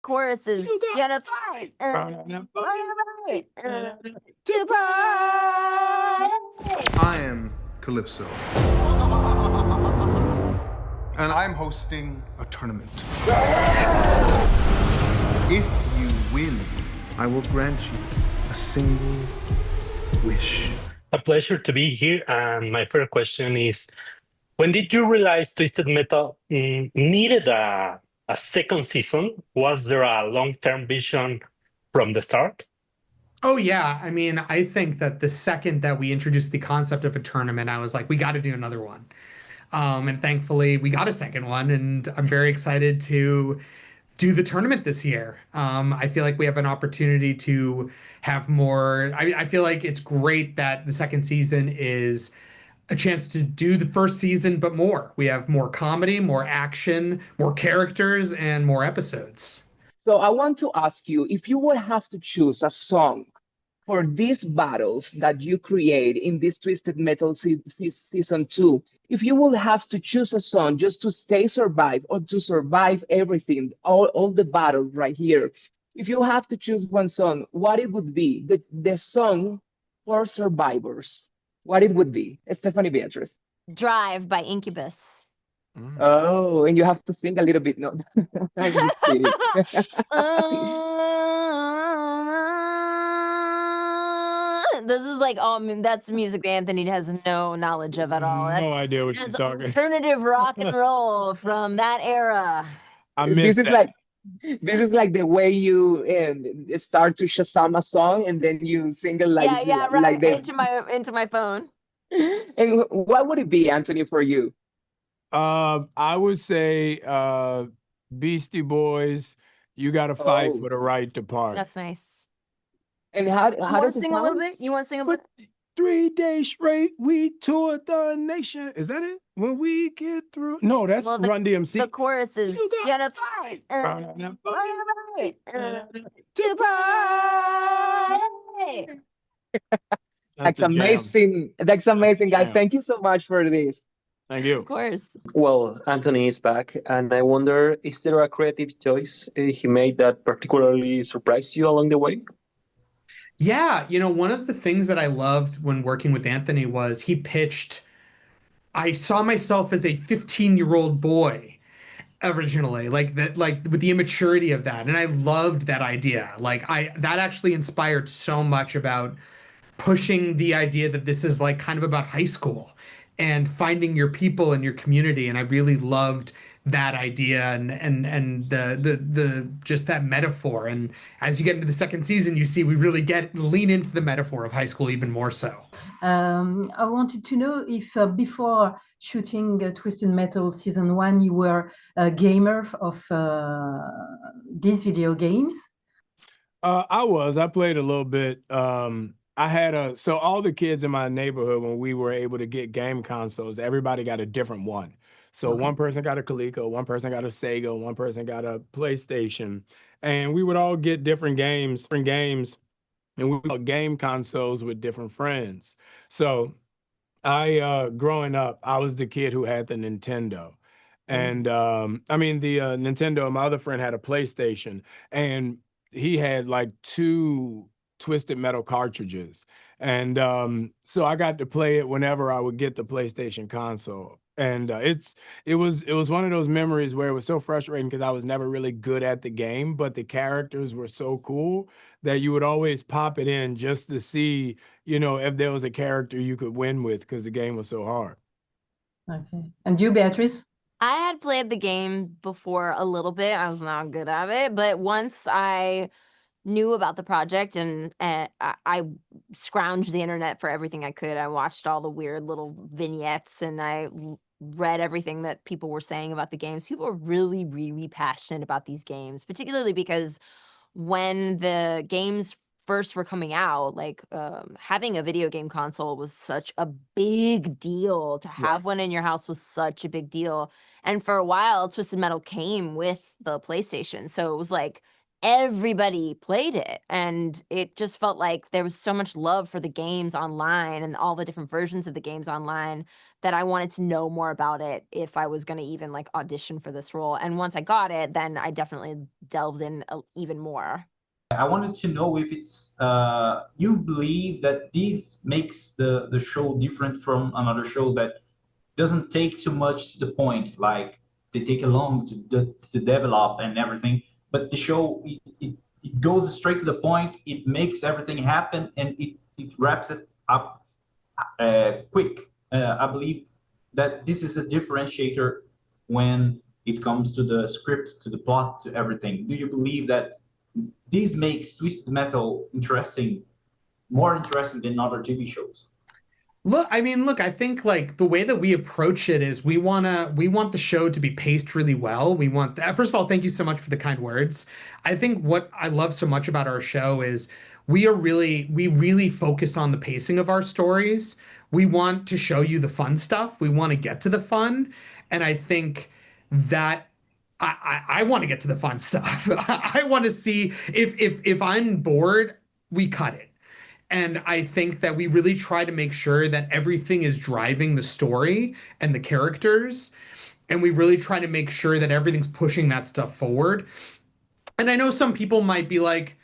choruses. You You gotta fight. To party. I am Calypso. And I'm hosting a tournament. If you win, I will grant you a single wish. A pleasure to be here. And my first question is, when did you realize Twisted Metal needed a second season? Was there a long-term vision from the start? Oh yeah, I mean, I think that the second that we introduced the concept of a tournament, I was like, we got to do another one. And thankfully, we got a second one, and I'm very excited to do the tournament this year. I feel like we have an opportunity to have more. I feel like it's great that the second season is a chance to do the first season, but more. We have more comedy, more action, more characters, and more episodes. So I want to ask you, if you would have to choose a song for these battles that you create in this Twisted Metal season 2, if you will have to choose a song just to stay survive or to survive everything, all the battles right here, if you have to choose one song, what it would be, the song for survivors, what it would be? Stephanie Beatriz. Drive by Incubus. Oh, and you have to sing a little bit. No, I'm just kidding. This is like, that's music that Anthony has no knowledge of at all. No idea what you're That's talking. alternative rock and roll from that era. I missed that. This is like the way you start to Shazam a song and then you sing it like right like into my phone. And what would it be, Anthony, for you? I would say Beastie Boys, You Gotta Fight for the Right to Party. That's nice. And how does it sing a little bit? You want to sing a little bit? 3 days straight, we toured the nation. Is that it? When we get through. No, that's Run DMC. The chorus is, you gotta fight. To party. That's amazing. That's amazing, guys. Jam. Thank you so much for this. Thank you. Of course. Well, Anthony is back, and I wonder, is there a creative choice he made that particularly surprised you along the way? Yeah, one of the things that I loved when working with Anthony was he pitched, I saw myself as a 15-year-old boy originally, like that, like with the immaturity of that. And I loved that idea. That actually inspired so much about pushing the idea that this is like kind of about high school and finding your people and your community. And I really loved that idea and the just that metaphor. And as you get into the second season, you see we really lean into the metaphor of high school even more so. I wanted to know if before shooting Twisted Metal season 1, you were a gamer of these video games. I played a little bit. I had so all the kids in my neighborhood, when we were able to get game consoles, everybody got a different one. So one person got a Coleco, one person got a Sega, one person got a PlayStation, and we would all get different games, and we would get game consoles with different friends. So growing up, I was the kid who had the Nintendo. And the Nintendo, my other friend had a PlayStation, and he had like 2 Twisted Metal cartridges. And so I got to play it whenever I would get the PlayStation console. And it was one of those memories where it was so frustrating because I was never really good at the game, but the characters were so cool that you would always pop it in just to see, if there was a character you could win with because the game was so hard. Okay. And you, Beatrice? I had played the game before a little bit. I was not good at it, but once I knew about the project and I scrounged the internet for everything I could. I watched all the weird little vignettes and I read everything that people were saying about the games. People are really, really passionate about these games, particularly because when the games first were coming out, having a video game console was such a big deal. To have one in your house was such a big deal. And for a while, Twisted Metal came with the PlayStation. So it was like everybody played it, and it just felt like there was so much love for the games online and all the different versions of the games online that I wanted to know more about it if I was going to even like audition for this role. And once I got it, then I definitely delved in even more. I wanted to know if it's you believe that this makes the show different from another shows that doesn't take too much to the point, like they take a long to develop and everything, but the show it goes straight to the point, it makes everything happen, and it wraps it up quick. I believe that this is a differentiator when it comes to the script, to the plot, to everything. Do you believe that this makes Twisted Metal more interesting than other TV shows? Look, I think like the way that we approach it is we want the show to be paced really well. We want that. First of all, thank you so much for the kind words. I think what I love so much about our show is we really focus on the pacing of our stories. We want to show you the fun stuff. We want to get to the fun. And I think that I want to get to the fun stuff. I want to see if I'm bored, we cut it. And I think that we really try to make sure that everything is driving the story and the characters. And we really try to make sure that everything's pushing that stuff forward. And I know some people might be like,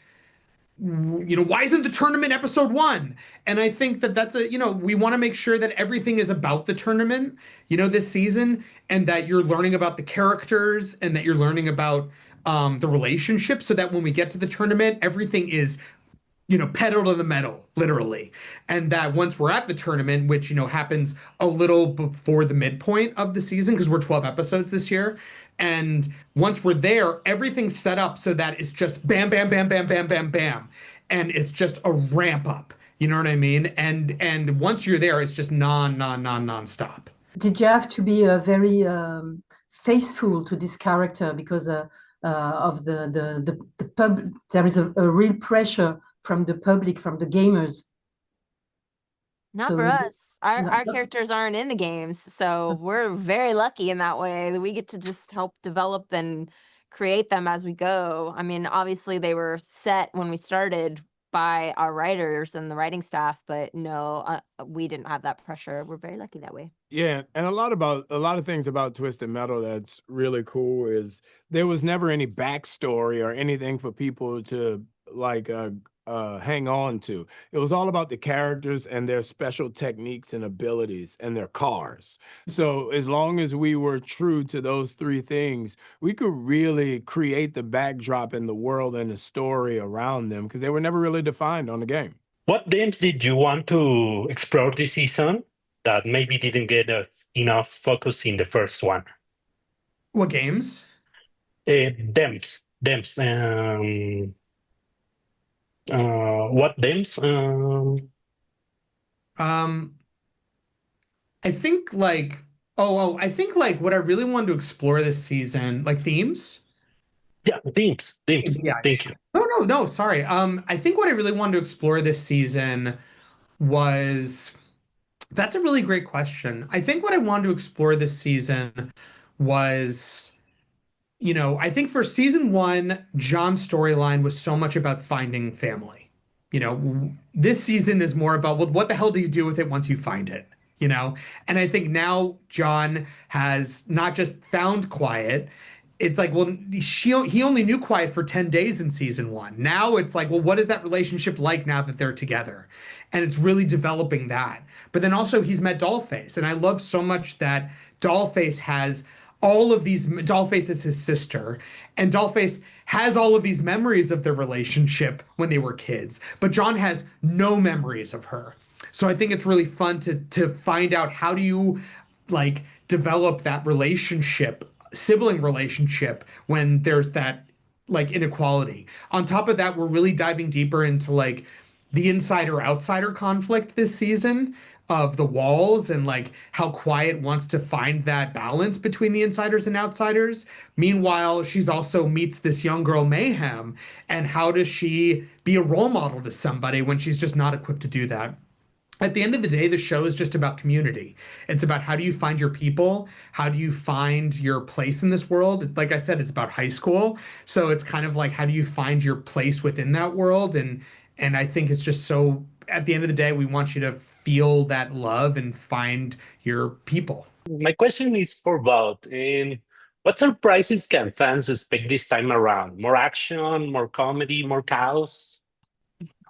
why isn't the tournament episode 1? And I think that that's we want to make sure that everything is about the tournament, this season, and that you're learning about the characters and that you're learning about the relationships, so that when we get to the tournament, everything is pedal to the metal, literally. And that once we're at the tournament, which, happens a little before the midpoint of the season, because we're 12 episodes this year. And once we're there, everyth's set up so that it's just bam, bam, bam, bam, bam, bam, bam. And it's just a ramp up. You know what I mean? And once you're there, it's just non-stop. Did you have to be very faithful to this character because of the pub? There is a real pressure from the public, from the gamers. Not for us. Our characters aren't in the games, so we're very lucky in that way that we get to just help develop and create them as we go. I mean, obviously they were set when we started by our writers and the writing staff, but no, we didn't have that pressure. We're very lucky that way. Yeah, and a lot of things about Twisted Metal that's really cool is there was never any backstory or anything for people to like hang on to. It was all about the characters and their special techniques and abilities and their cars. So as long as we were true to those three things, we could really create the backdrop and the world and the story around them, because they were never really defined on the game. What themes did you want to explore this season that maybe didn't get enough focus in the first one? What games? Themes. What themes? I think like I think like what I really wanted to explore this season, like themes. Yeah, themes. Yeah. Thank you. No, sorry. I think what I really wanted to explore this season was, that's a really great question. I think what I wanted to explore this season was, I think for season 1, John's storyline was so much about finding family. This season is more about, well, what the hell do you do with it once you find it? And I think now John has not just found Quiet. It's like, well, he only knew Quiet for 10 days in season 1. Now it's like, well, what is that relationship like now that they're together? And it's really developing that. But then also he's met Dollface. And I love so much that Dollface has all of these. Dollface is his sister, and Dollface has all of these memories of their relationship when they were kids. But John has no memories of her. So I think it's really fun to find out, how do you like develop that relationship, sibling relationship, when there's that like inequality. On top of that, we're really diving deeper into like the insider-outsider conflict this season of the walls, and like how Quiet wants to find that balance between the insiders and outsiders. Meanwhile, she's also meets this young girl, Mayhem, and how does she be a role model to somebody when she's just not equipped to do that? at the end of the day, the show is just about community. It's about how do you find your people? How do you find your place in this world? Like I said, it's about high school. So it's kind of like how do you find your place within that world? And I think it's just so at the end of the day, we want you to feel that love and find your people. My question is for both. What surprises can fans expect this time around? More action, more comedy, more chaos?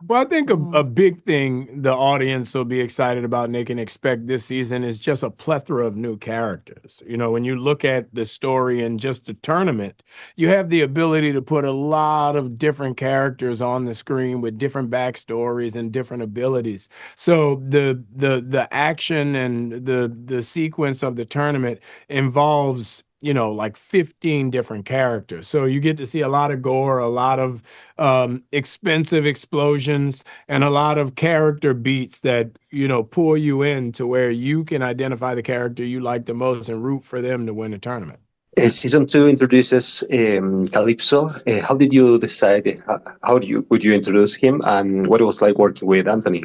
Well, I think a big thing the audience will be excited about and they can expect this season is just a plethora of new characters. You know, when you look at the story and just the tournament, you have the ability to put a lot of different characters on the screen with different backstories and different abilities. So the action and the sequence of the tournament involves, you know, like 15 different characters. So you get to see a lot of gore, a lot of expensive explosions, and a lot of character beats that, you know, pull you in to where you can identify the character you like the most and root for them to win the tournament. Season 2 introduces Calypso. How did you decide would you introduce him, and what it was like working with Anthony?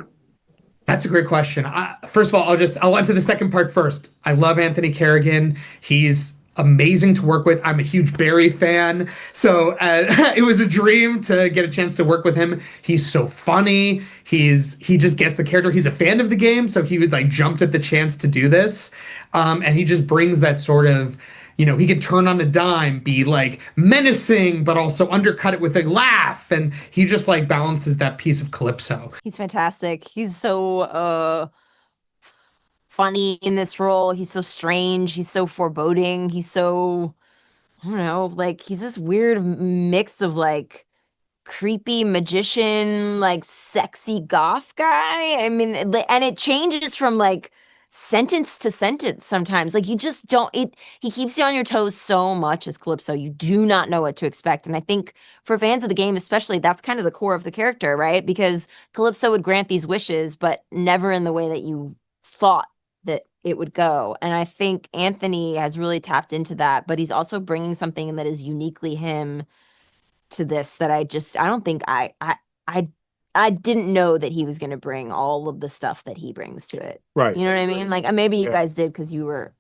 That's a great question. First of all, I'll answer the second part first. I love Anthony Kerrigan. He's amazing to work with. I'm a huge Barry fan, so it was a dream to get a chance to work with him. He's so funny. He just gets the character. He's a fan of the game, so he would like jumped at the chance to do this, and he just brings that sort of, you know, he could turn on a dime, be like menacing, but also undercut it with a laugh, and he just like balances that piece of Calypso. He's fantastic. He's so funny in this role. He's so strange. He's so foreboding. He's so, I don't know, like he's this weird mix of like creepy magician, like sexy goth guy. I mean, and it changes from like sentence to sentence sometimes. Like you just don't, he keeps you on your toes so much as Calypso. You do not know what to expect. And I think for fans of the game, especially, that's kind of the core of the character, right? Because Calypso would grant these wishes, but never in the way that you thought that it would go. And I think Anthony has really tapped into that, but he's also bringing something that is uniquely him to this that I don't think I didn't know that he was going to bring all of the stuff that he brings to it. Right. You know what I mean? Like maybe you guys did because you were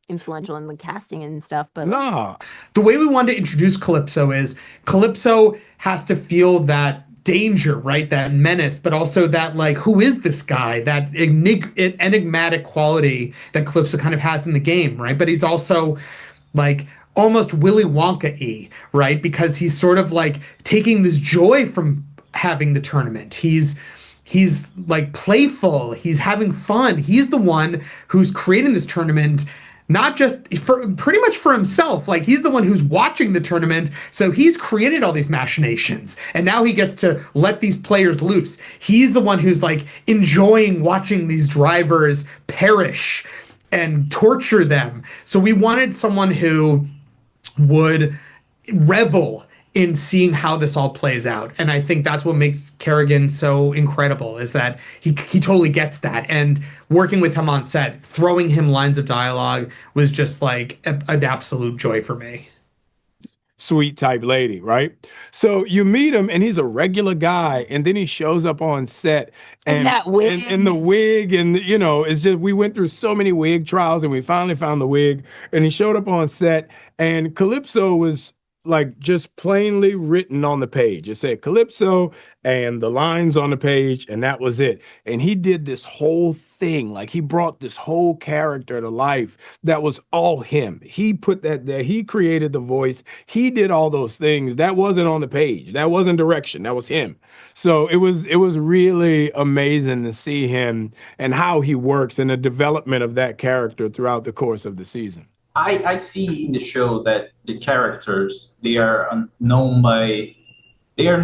influential in the casting and stuff, but nah. The way we wanted to introduce Calypso is Calypso has to feel that danger, right? That menace, but also that like, who is this guy? That enigmatic quality that Calypso kind of has in the game, right? But he's also like almost Willy Wonka-y, right? Because he's sort of like taking this joy from having the tournament. He's like playful. He's having fun. He's the one who's creating this tournament, not just pretty much for himself. Like he's the one who's watching the tournament. So he's created all these machinations and now he gets to let these players loose. He's the one who's like enjoying watching these drivers perish and torture them. So we wanted someone who would revel in seeing how this all plays out. And I think that's what makes Kerrigan so incredible, is that he totally gets that. And working with him on set, throwing him lines of dialogue was just like an absolute joy for me. Sweet type lady, right? So you meet him and he's a regular guy, and then he shows up on set and that wig. in the wig, and you know, it's just we went through so many wig trials and we finally found the wig, and he showed up on set, and Calypso was like just plainly written on the page. It said Calypso and the lines on the page, and that was it. And he did this whole thing. Like he brought this whole character to life that was all him. He put that there. He created the voice. He did all those things. That wasn't on the page. That wasn't direction. That was him. So it was really amazing to see him and how he works and the development of that character throughout the course of the season. I see in the show that the characters, they are not known by their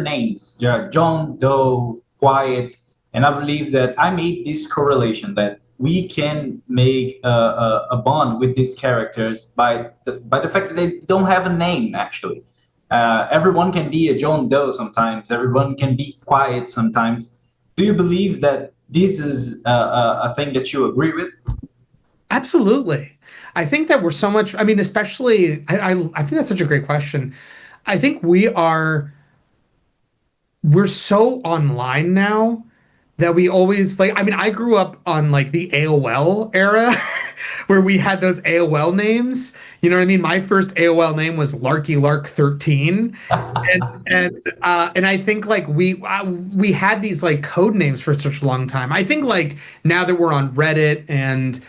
names. They are John Doe, Quiet, and I believe that I made this correlation that we can make a bond with these characters by the fact that they don't have a name. Actually, everyone can be a John Doe sometimes. Everyone can be Quiet sometimes. Do you believe that this is a thing that you agree with? Absolutely. I think that we're so much, I mean, especially, I think that's such a great question. I think we're so online now that we always like. I mean, I grew up on like the AOL era where we had those AOL names. You know what I mean? My first AOL name was Larky Lark 13. And I think like we had these like code names for such a long time. I think like now that we're on Reddit and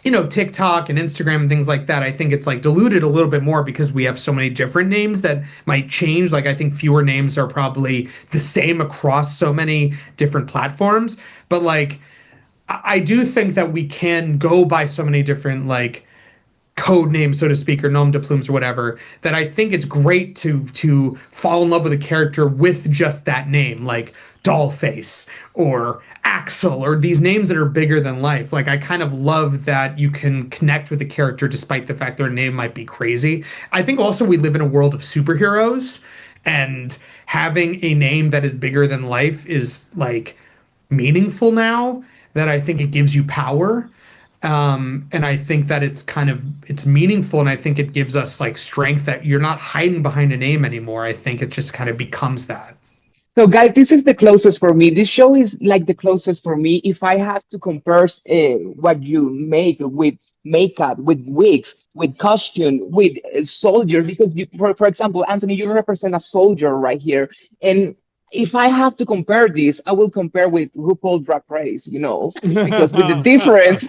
you know, TikTok and Instagram and things like that, I think it's like diluted a little bit more because we have so many different names that might change. Like I think fewer names are probably the same across so many different platforms. But like I do think that we can go by so many different like code names, so to speak, or nom de plumes or whatever, that I think it's great to fall in love with a character with just that name, like Dollface or Axel, or these names that are bigger than life. Like I kind of love that you can connect with the character despite the fact their name might be crazy. I think also we live in a world of superheroes, and having a name that is bigger than life is like meaningful now, that I think it gives you power. And I think that it's meaningful, and I think it gives us like strength that you're not hiding behind a name anymore. I think it just kind of becomes that. So, guys, this is the closest for me. This show is like the closest for me. If I have to compare what you make with makeup, with wigs, with costume, with soldier, because for example, Anthony, you represent a soldier right here. And if I have to compare this, I will compare with RuPaul Drag Race, because with the difference,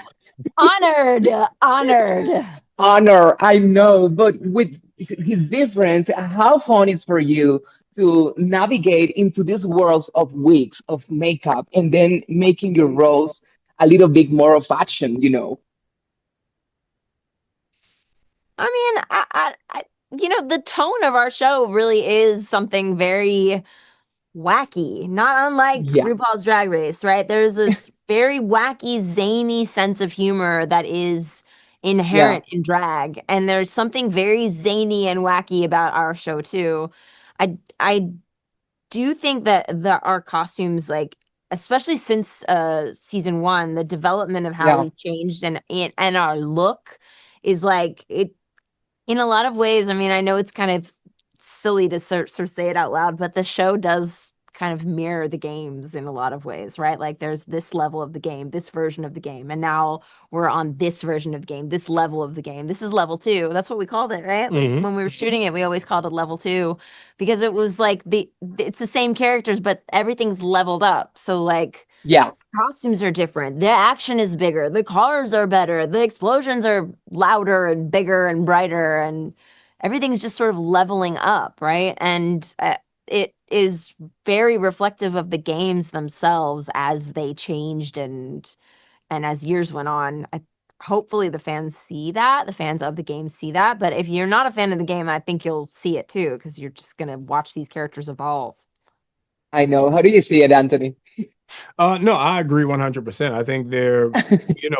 Honored, honored. honor, I know, but with his difference, how fun is for you to navigate into this world of wigs, of makeup, and then making your roles a little bit more of action. I mean, the tone of our show really is something very wacky, not unlike Yeah. RuPaul's Drag Race, right? There's this very wacky, zany sense of humor that is inherent in drag, and there's something very zany and wacky about our show too. I do think that our costumes, like especially since season 1, the development of how we changed and our look is like it in a lot of ways. I mean, I know it's kind of silly to sort of say it out loud, but the show does kind of mirror the games in a lot of ways, right? Like there's this level of the game, this version of the game, and now we're on this version of the game, this level of the game. This is level 2. That's what we called it, right? Like when we were shooting it, we always called it level 2 because it was like it's the same characters, but everything's leveled up. So like costumes are different, the action is bigger, the cars are better, the explosions are louder and bigger and brighter, and everything's just sort of leveling up, right? And it is very reflective of the games themselves as they changed and as years went on. Hopefully the fans of the game see that. But if you're not a fan of the game, I think you'll see it too, because you're just going to watch these characters evolve. I know. How do you see it, Anthony? No, I agree 100%. I think they're,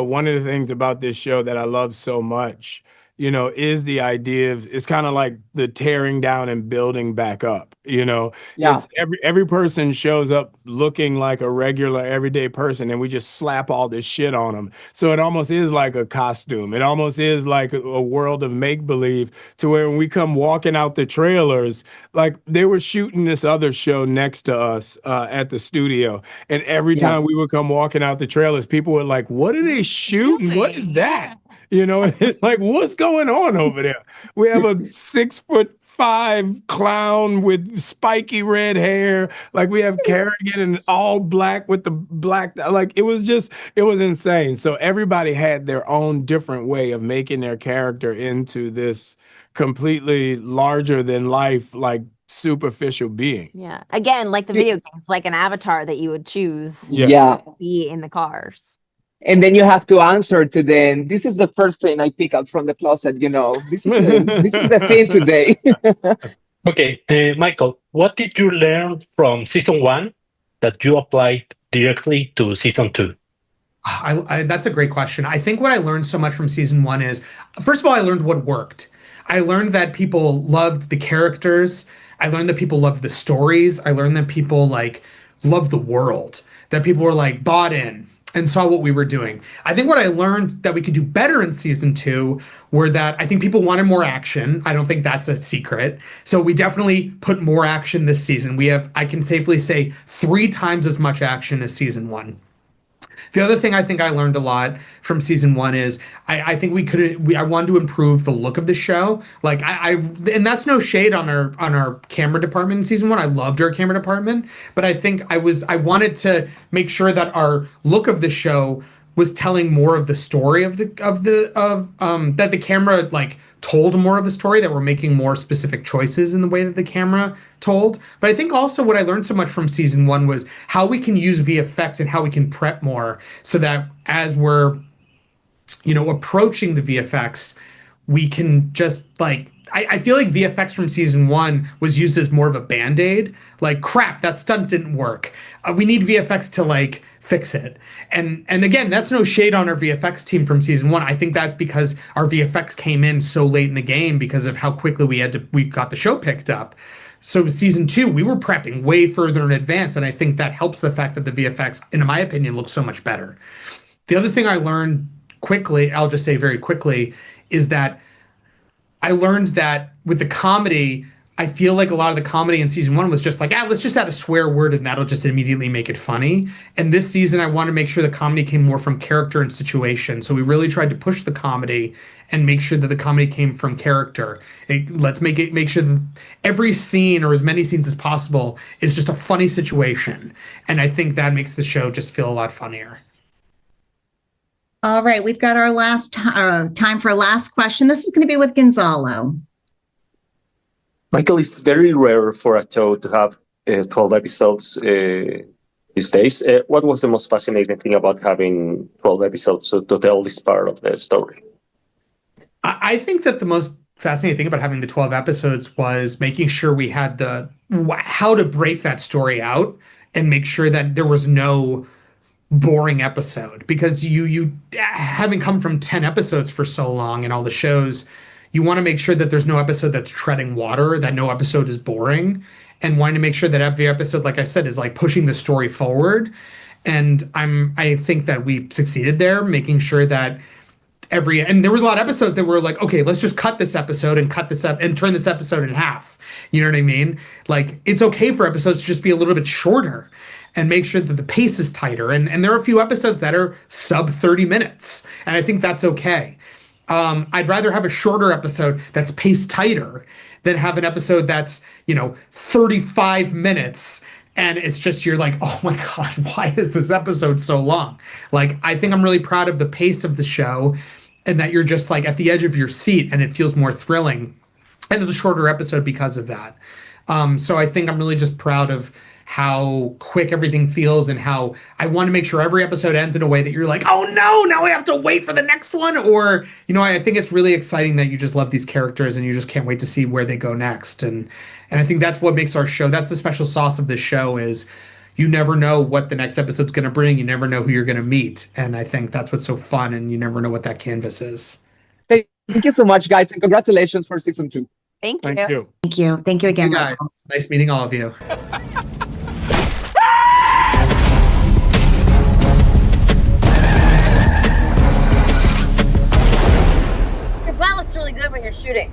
one of the things about this show that I love so much, is the idea of, it's kind of like the tearing down and building back up, It's every person shows up looking like a regular everyday person, and we just slap all this shit on them. So it almost is like a costume. It almost is like a world of make-believe, to where when we come walking out the trailers, like they were shooting this other show next to us at the studio. And every time we would come walking out the trailers, people were like, what are they shooting? What is that? It's like, what's going on over there? We have a 6'5" clown with spiky red hair. Like we have Kerrigan in all black with the black. Like it was insane. So everybody had their own different way of making their character into this completely larger than life, like superficial being. Yeah. Again, like the video games, like an avatar that you would choose Yeah. to be in the cars. And then you have to answer to them. This is the first thing I pick up from the closet. This is the thing today. Okay, Michael, what did you learn from season 1 that you applied directly to season 2? That's a great question. I think what I learned so much from season 1 is, first of all, I learned what worked. I learned that people loved the characters. I learned that people loved the stories. I learned that people like loved the world. That people were like bought in. and saw what we were doing. I think what I learned that we could do better in season 2 were that I think people wanted more action. I don't think that's a secret. So we definitely put more action this season. We have, I can safely say, 3 times as much action as season 1. The other thing I think I learned a lot from season 1 is I think I wanted to improve the look of the show. Like and that's no shade on our camera department in season 1. I loved our camera department, but I think I wanted to make sure that our look of the show was telling more of the story that the camera like told more of the story, that we're making more specific choices in the way that the camera told. But I think also what I learned so much from season 1 was how we can use VFX and how we can prep more, so that as we're, approaching the VFX, we can just like, I feel like VFX from season 1 was used as more of a band-aid. Like, crap, that stunt didn't work. We need VFX to like fix it. And again, that's no shade on our VFX team from season 1. I think that's because our VFX came in so late in the game because of how quickly we got the show picked up. So season 2, we were prepping way further in advance, and I think that helps the fact that the VFX, in my opinion, looks so much better. The other thing I learned quickly, I'll just say very quickly, is that I learned that with the comedy, I feel like a lot of the comedy in season 1 was just like, let's just add a swear word and that'll just immediately make it funny. And this season, I want to make sure the comedy came more from character and situation. So we really tried to push the comedy and make sure that the comedy came from character. Let's make sure that every scene, or as many scenes as possible, is just a funny situation. And I think that makes the show just feel a lot funnier. All right, we've got our last time for a last question. This is going to be with Gonzalo. Michael, it's very rare for a show to have 12 episodes these days. What was the most fascinating thing about having 12 episodes to tell this part of the story? I think that the most fascinating thing about having the 12 episodes was making sure we had how to break that story out and make sure that there was no boring episode, because you having come from 10 episodes for so long in all the shows, you want to make sure that there's no episode that's treading water, that no episode is boring, and wanting to make sure that every episode, like I said, is like pushing the story forward. And I think that we succeeded there, making sure that and there was a lot of episodes that were like, okay, let's just cut this episode and cut this up and turn this episode in half. You know what I mean? Like, it's okay for episodes to just be a little bit shorter and make sure that the pace is tighter. And there are a few episodes that are sub 30 minutes. And I think that's okay. I'd rather have a shorter episode that's paced tighter than have an episode that's, 35 minutes and it's just, you're like, oh my God, why is this episode so long? Like, I think I'm really proud of the pace of the show and that you're just like at the edge of your seat and it feels more thrilling. And it's a shorter episode because of that. So I think I'm really just proud of how quick everything feels and how I want to make sure every episode ends in a way that you're like, oh no, now I have to wait for the next one. Or, I think it's really exciting that you just love these characters and you just can't wait to see where they go next. And I think that's what makes our show, that's the special sauce of this show, is you never know what the next episode's going to bring. You never know who you're going to meet. And I think that's what's so fun, and you never know what that canvas is. Thank you so much, guys, and congratulations for season 2. Thank you. Thank you. Thank you. Thank you again, Guys, Michael. nice meeting all of you. Your brow looks really good when you're shooting.